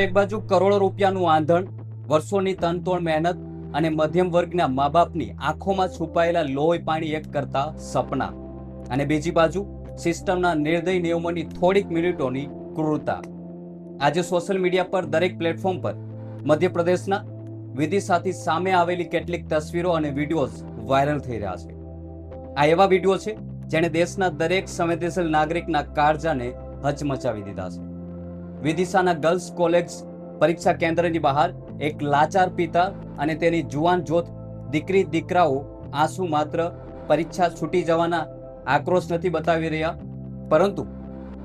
એક બાજુ કરોડો રૂપિયાનું આંધણ, વર્ષોની તનતોડ મહેનત અને મધ્યમ વર્ગના મા બાપની આંખોમાં છુપાયેલા લોહી પાણી એક કરતા સપના, અને બીજી બાજુ સિસ્ટમના નિર્દય નિયમોની થોડીક મિનિટોની ક્રૂરતા. આજે સોશિયલ મીડિયા પર દરેક પ્લેટફોર્મ પર મધ્યપ્રદેશના વિદિશાથી સામે આવેલી કેટલીક તસવીરો અને વિડીયોઝ વાયરલ થઈ રહ્યા છે. આ એવા વિડીયો છે જેણે દેશના દરેક સંવેદનશીલ નાગરિકના કાળજાને હચમચાવી દીધા છે. વિદિશાના ગર્લ્સ કોલેજ પરીક્ષા કેન્દ્રની બહાર એક લાચાર પિતા અને તેની જુવાન જોત દીકરી દીકરાઓ આંસુ માત્ર પરીક્ષા છૂટી જવાના આક્રોશ નથી બતાવી રહ્યા, પરંતુ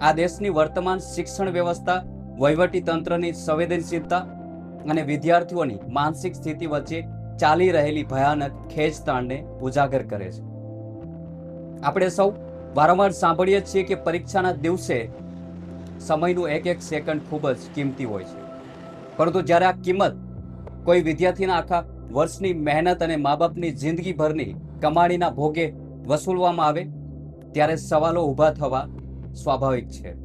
આ દેશની વર્તમાન શિક્ષણ વ્યવસ્થા, વહીવટી તંત્રની સંવેદનશીલતા અને વિદ્યાર્થીઓની માનસિક સ્થિતિ વચ્ચે ચાલી રહેલી ભયાનક ખેંચતાણને ઉજાગર કરે છે. આપણે સૌ વારંવાર સાંભળીએ છીએ કે પરીક્ષાના દિવસે સમયનું એક એક સેકન્ડ ખૂબ જ કિંમતી હોય છે, પરંતુ જ્યારે આ કિંમત કોઈ વિદ્યાર્થીના આખા વર્ષની મહેનત અને મા બાપની જિંદગીભરની કમાણીના ભોગે વસૂલવામાં આવે ત્યારે સવાલો ઊભા થવા સ્વાભાવિક છે.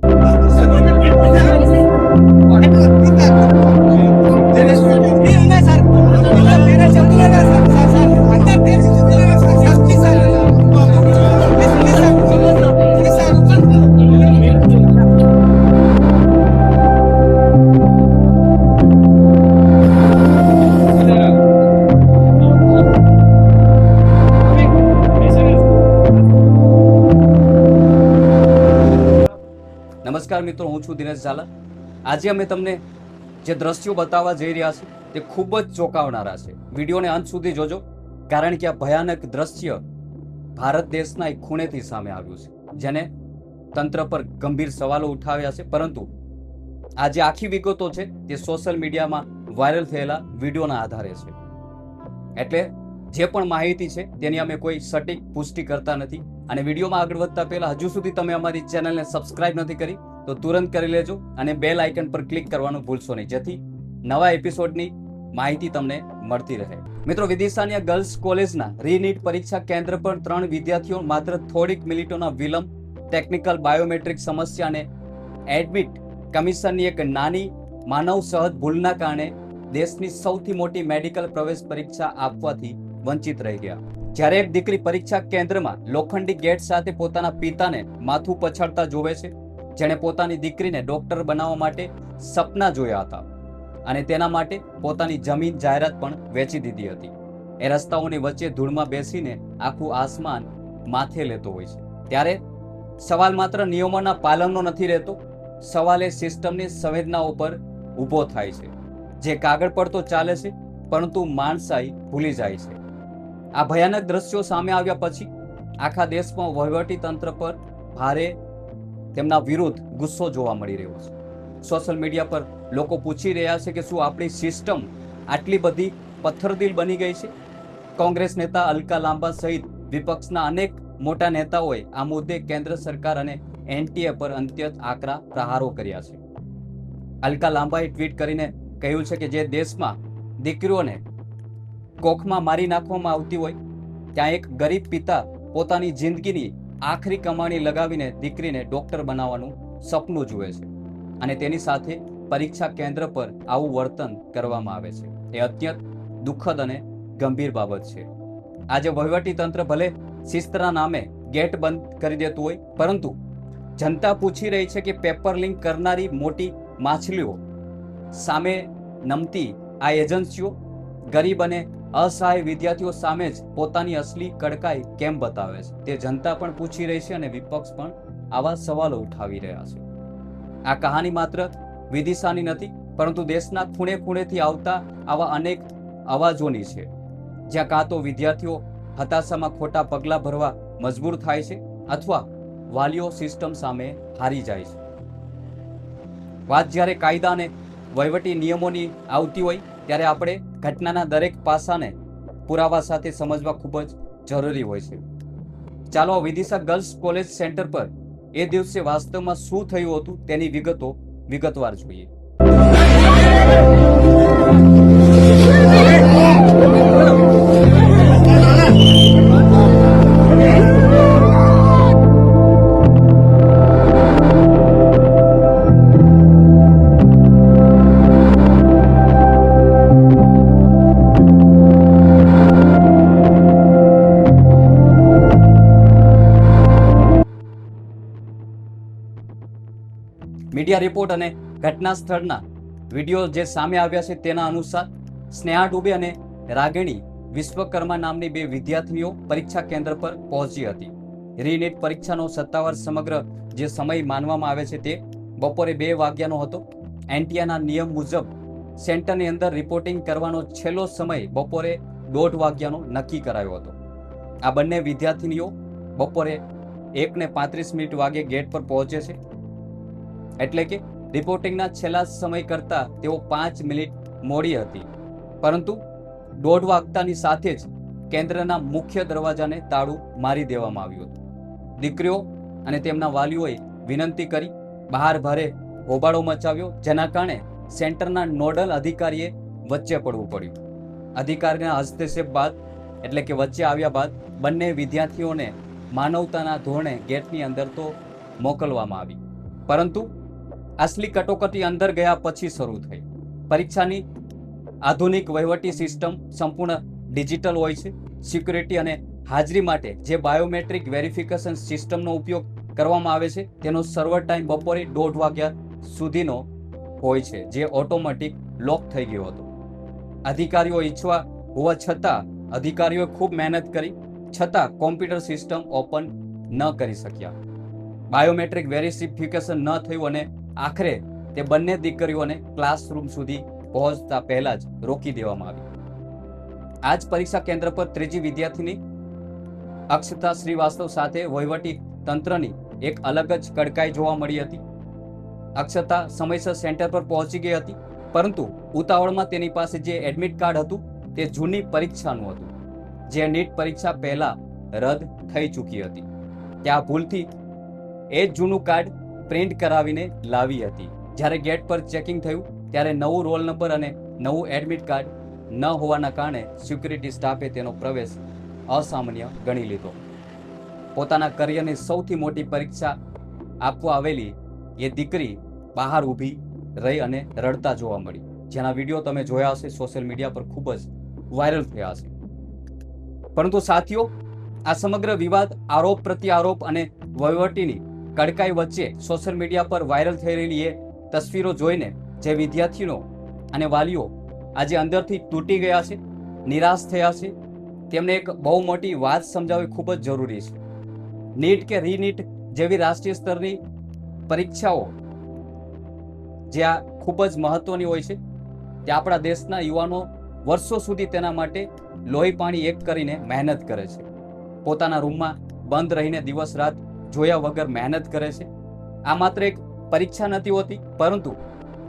નમસ્કાર મિત્રો, હું છું દિનેશ ઝાલા. આજે અમે તમને જે દ્રશ્યો બતાવવા જઈ રહ્યા છીએ તે ખૂબ જ ચોંકાવનારા છે. વિડીયોને અંત સુધી જોજો, કારણ કે આ ભયાનક દ્રશ્ય ભારત દેશના એક ખૂણેથી સામે આવ્યું છે, જેને તંત્ર પર ગંભીર સવાલો ઉઠાવ્યા છે. પરંતુ આ જે આખી વિગતો છે તે સોશિયલ મીડિયામાં વાયરલ થયેલા વિડીયોના આધારે છે. એટલે જે પણ માહિતી છે તેની અમે કોઈ સટીક પુષ્ટિ કરતા નથી. અને વિડીયોમાં આગળ વધતા પહેલા હજુ સુધી તમે અમારી ચેનલને સબસ્ક્રાઇબ નથી કરી તો તુરંત કરી લેજો અને બેલ આઇકન પર ક્લિક કરવાનું ભૂલશો નહીં, જેથી નવા એપિસોડની માહિતી તમને મળતી રહે. મિત્રો, વિદિશાની ગર્લ્સ કોલેજના રીનીટ પરીક્ષા કેન્દ્ર પર 3 વિદ્યાર્થીઓ માત્ર થોડીક મિનિટોના વિલંબ, ટેકનિકલ બાયોમેટ્રિક સમસ્યા અને એડમિટ કમિશનની એક નાની માનવ સહજ ભૂલના કારણે દેશની સૌથી મોટી મેડિકલ પ્રવેશ પરીક્ષા આપવાથી વંચિત રહી ગયા. જ્યારે એક દીકરી પરીક્ષા કેન્દ્રમાં લોખંડી ગેટ સાથે પોતાના પિતાને માથું પછાડતા જોવે છે, જેણે પોતાની દીકરીને ડોક્ટર બનાવવા માટે સપના જોયા હતા અને તેના માટે પોતાની જમીન જાહેરાત પણ વેચી દીધી હતી. એ રસ્તાઓની વચ્ચે ધૂળમાં બેસીને આખું આસમાન માથે લેતો હોય છે. ત્યારે સવાલ માત્ર નિયમોના પાલનનો નથી રહેતો, સવાલ એ સિસ્ટમની સંવેદનાઓ પર ઊભો થાય છે, જે કાગળ પર તો ચાલે છે પરંતુ માણસાઈ ભૂલી જાય છે. આ ભયાનક દ્રશ્યો સામે આવ્યા પછી આખા દેશમાં વહીવટી તંત્ર પર ભારે તેમના વિરુદ્ધ ગુસ્સો જોવા મળી રહ્યો છે. સોશિયલ મીડિયા પર લોકો પૂછી રહ્યા છે કે શું આપણી સિસ્ટમ આટલી બધી પથ્થરદિલ બની ગઈ છે? કોંગ્રેસ નેતા અલકા લાંબા સહિત વિપક્ષના અનેક મોટા નેતાઓએ આ મુદ્દે કેન્દ્ર સરકાર અને એનટીએ પર અત્યંત આકરા પ્રહારો કર્યા છે. અલકા લાંબાએ ટ્વીટ કરીને કહ્યું છે કે જે દેશમાં દીકરીઓને કોખમાં મારી નાખવામાં આવતી હોય, ત્યાં એક ગરીબ પિતા પોતાની જિંદગીની આખરી કમાણી લગાવીને દીકરીને ડોક્ટર બનાવવાનું સપનું જુએ છે અને તેની સાથે પરીક્ષા કેન્દ્ર પર આવું વર્તન કરવામાં આવે છે. એ અત્યંત દુઃખદ અને ગંભીર બાબત છે. આજે વહીવટી તંત્ર ભલે શિસ્તના નામે ગેટ બંધ કરી દેતું હોય, પરંતુ જનતા પૂછી રહી છે કે પેપર લીક કરનારી મોટી માછલીઓ સામે નમતી આ એજન્સીઓ ગરીબ અને અસહાય વિદ્યાર્થીઓ સામે જ પોતાની અસલી કડકાઈ કેમ બતાવે છે? તે જનતા પણ પૂછી રહી છે અને વિપક્ષ પણ આવા સવાલો ઉઠાવી રહ્યા છે. આ કહાની માત્ર વિદિશાની નથી, પરંતુ દેશના ખૂણે ખૂણેથી આવતા આવા અનેક અવાજોની છે, જ્યાં કાં તો વિદ્યાર્થીઓ હતાશામાં ખોટા પગલાં ભરવા મજબૂર થાય છે અથવા વાલીઓ સિસ્ટમ સામે હારી જાય છે. વાત જ્યારે કાયદા અને વહીવટી નિયમોની આવતી હોય ત્યારે આપણે ઘટનાના દરેક પાસાને પુરાવા સાથે સમજવા ખૂબ જ જરૂરી હોય છે. ચાલો વિદિશા ગર્લ્સ કોલેજ સેન્ટર પર એ દિવસે વાસ્તવમાં શું થયું હતું તેની વિગતો વિગતવાર જોઈએ. મીડિયા રિપોર્ટ અને ઘટના સ્થળના વિડીયો જે સામે આવ્યા છે તેના અનુસાર સ્નેહા ડુબે અને રાગિણી વિશ્વકર્મા નામની બે વિદ્યાર્થીનીઓ પરીક્ષા કેન્દ્ર પર પહોંચી હતી. રીનીટ પરીક્ષાનો સત્તાવાર સમગ્ર જે સમય માનવામાં આવે છે તે બપોરે 2 વાગ્યાનો હતો. એનટીઆના નિયમ મુજબ સેન્ટરની અંદર રિપોર્ટિંગ કરવાનો છેલ્લો સમય બપોરે 1:30 વાગ્યાનો નક્કી કરાયો હતો. આ બંને વિદ્યાર્થીનીઓ બપોરે 1:35 વાગે ગેટ પર પહોંચે છે, એટલે કે રિપોર્ટિંગના છેલ્લા સમય કરતાં તેઓ 5 મિનિટ મોડી હતી. પરંતુ 1:30 વાગતાની સાથે જ કેન્દ્રના મુખ્ય દરવાજાને તાળું મારી દેવામાં આવ્યું હતું. દીકરીઓ અને તેમના વાલીઓએ વિનંતી કરી બહાર ભારે હોબાળો મચાવ્યો, જેના કારણે સેન્ટરના નોડલ અધિકારીએ વચ્ચે પડવું પડ્યું. અધિકારીના હસ્તક્ષેપ બાદ એટલે કે વચ્ચે આવ્યા બાદ બંને વિદ્યાર્થીઓને માનવતાના ધોરણે ગેટની અંદર તો મોકલવામાં આવી, પરંતુ અસલી કટોકટી અંદર ગયા પછી શરૂ થઈ. પરીક્ષાની આધુનિક વહીવટી સિસ્ટમ સંપૂર્ણ ડિજિટલ હોય છે. સિક્યુરિટી અને હાજરી માટે જે બાયોમેટ્રિક વેરિફિકેશન સિસ્ટમનો ઉપયોગ કરવામાં આવે છે તેનો સર્વર ટાઈમ બપોરે 1:30 વાગ્યા સુધીનો હોય છે, જે ઓટોમેટિક લોક થઈ ગયો હતો. અધિકારીઓ ઈચ્છવા હોવા છતાં અધિકારીઓએ ખૂબ મહેનત કરી છતાં કોમ્પ્યુટર સિસ્ટમ ઓપન ન કરી શક્યા. બાયોમેટ્રિક વેરિફિકેશન ન થયું અને આખરે તે બંને દીકરીઓને ક્લાસરૂમ સુધી પહોંચતા પહેલા જ રોકી દેવામાં આવી. આ જ પરીક્ષા કેન્દ્ર પર ત્રીજી વિદ્યાર્થીની અક્ષતા શ્રીવાસ્તવ સાથે વહીવટી તંત્રની એક અલગ જ કડકાઈ જોવા મળી હતી. અક્ષતા સમયસર સેન્ટર પર પહોંચી ગઈ હતી, પરંતુ ઉતાવળમાં તેની પાસે જે એડમિટ કાર્ડ હતું તે જૂની પરીક્ષાનું હતું, જે નીટ પરીક્ષા પહેલા રદ થઈ ચૂકી હતી. ત્યાં ભૂલથી એ જ જૂનું કાર્ડ પ્રિન્ટ કરાવીને લાવી હતી. જ્યારે ગેટ પર ચેકિંગ થયું ત્યારે નવું રોલ નંબર અને નવું એડમિટ કાર્ડ ન હોવાના કારણે સિક્યુરિટી સ્ટાફે તેનો પ્રવેશ અસામાન્ય ગણી લીધો. પોતાના કરિયરની સૌથી મોટી પરીક્ષા આપવા આવેલી એ દીકરી બહાર ઊભી રહી અને રડતા જોવા મળી, જેના વિડીયો તમે જોયા હશે, સોશિયલ મીડિયા પર ખૂબ જ વાયરલ થયા હશે. પરંતુ સાથીઓ, આ સમગ્ર વિવાદ આરોપ પ્રત્યારોપ અને વહીવટીની કડકાઈ વચ્ચે સોશિયલ મીડિયા પર વાયરલ થઈ રહેલી એ તસવીરો જોઈને જે વિદ્યાર્થીઓ અને વાલીઓ આજે અંદરથી તૂટી ગયા છે, નિરાશ થયા છે, તેમને એક બહુ મોટી વાત સમજાવવી ખૂબ જ જરૂરી છે. નીટ કે રીનીટ જેવી રાષ્ટ્રીય સ્તરની પરીક્ષાઓ જે આ ખૂબ જ મહત્વની હોય છે, તે આપણા દેશના યુવાનો વર્ષો સુધી તેના માટે લોહી પાણી એક કરીને મહેનત કરે છે. પોતાના રૂમમાં બંધ રહીને દિવસ રાત જોયા વગર મહેનત કરે છે. આ માત્ર એક પરીક્ષા નથી હોતી, પરંતુ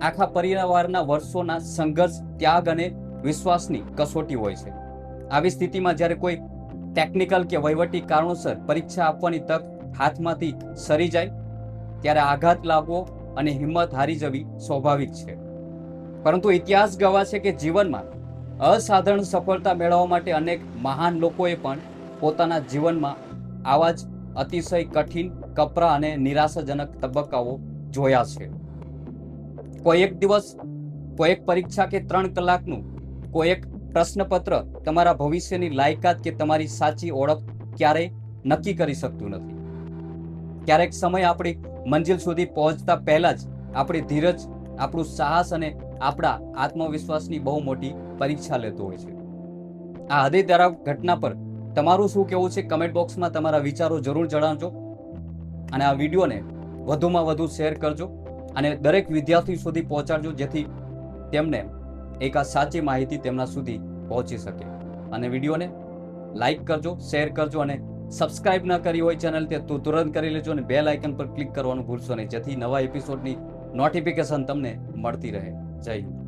આખા પરિવારના વર્ષોના સંઘર્ષ, ત્યાગ અને વિશ્વાસની કસોટી હોય છે. આવી સ્થિતિમાં જ્યારે કોઈ ટેકનિકલ કે વહીવટી કારણોસર પરીક્ષા આપવાની તક હાથમાંથી સરી જાય ત્યારે આઘાત લાગવો અને હિંમત હારી જવી સ્વાભાવિક છે. પરંતુ ઇતિહાસ ગવાહ છે કે જીવનમાં અસાધારણ સફળતા મેળવવા માટે અનેક મહાન લોકોએ પણ પોતાના જીવનમાં આવા જ અતિશય કઠિન, કપરા અને નિરાશાજનક તબક્કાઓ જોયા છે. કોઈ એક દિવસ, કોઈ એક પરીક્ષા કે 3 કલાકનું કોઈ એક પ્રશ્નપત્ર તમારા ભવિષ્યની લાયકાત કે તમારી સાચી ઓળખ ક્યારેય નક્કી કરી શકતું નથી. ક્યારેક સમય આપણી મંજિલ સુધી પહોંચતા પહેલા જ આપણી ધીરજ, આપણું સાહસ અને આપણા આત્મવિશ્વાસની બહુ મોટી પરીક્ષા લેતો હોય છે. આ હૃદયદ્રાવક ઘટના પર તમારું શું કહેવું છે? કમેન્ટ બોક્સમાં તમારા વિચારો જરૂર જણાવજો અને આ વિડીયોને વધુમાં વધુ શેર કરજો અને દરેક વિદ્યાર્થી સુધી પહોંચાડજો, જેથી તેમને એક આ સાચી માહિતી તેમના સુધી પહોંચી શકે. અને વિડીયોને લાઈક કરજો, શેર કરજો અને સબસ્ક્રાઇબ ન કરી હોય ચેનલ તે તો તુરંત કરી લેજો અને બેલ આઇકન પર ક્લિક કરવાનું ભૂલશો નહીં, જેથી નવા એપિસોડની નોટિફિકેશન તમને મળતી રહે. જય હિન્દ.